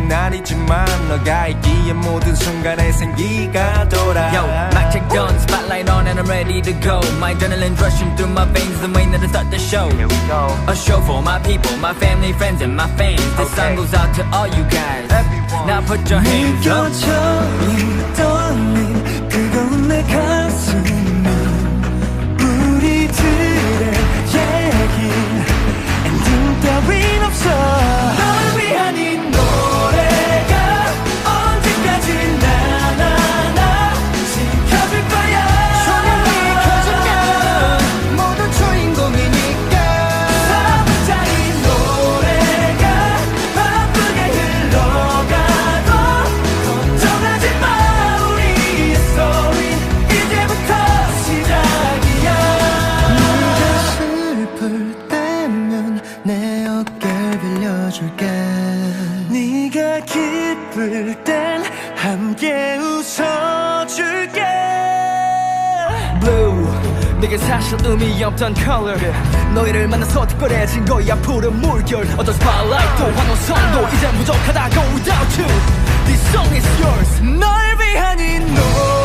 날이지만 너가 있기에 모든 순간에 생기가 돌아. Yo, mic check done, spotlight on and I'm ready to go. My adrenaline rushing through my veins, the way that I start the show. Here we go. A show for my people, my family, friends and my fans. This song goes out to all you guys. Everyone. Now put your hands up. 느껴져 떨림 뜨거운 내 가슴은 우리들의 얘기 엔딩 따윈 없어. 널 위한 이 노래가 언제까지 나나나 지켜줄 거야. 조명이 켜지면 모든 주인공이니까. 사랑자 이 노래가 바쁘게 흘러가도 걱정하지 마. 우리의 스토리 이제부터 시작이야. 네가 슬플 때면 내 어깨를 빌려줄게. 네가 기쁠 땐 함께 웃어줄게. Blue, 내게 사실 의미 없던 color. 너희를 만나서 특별해진 거야. 푸른 물결 어떤 스팟라이트도 환호성도 이젠 부족하다고 without you. This song is yours. 널 위한 이 노래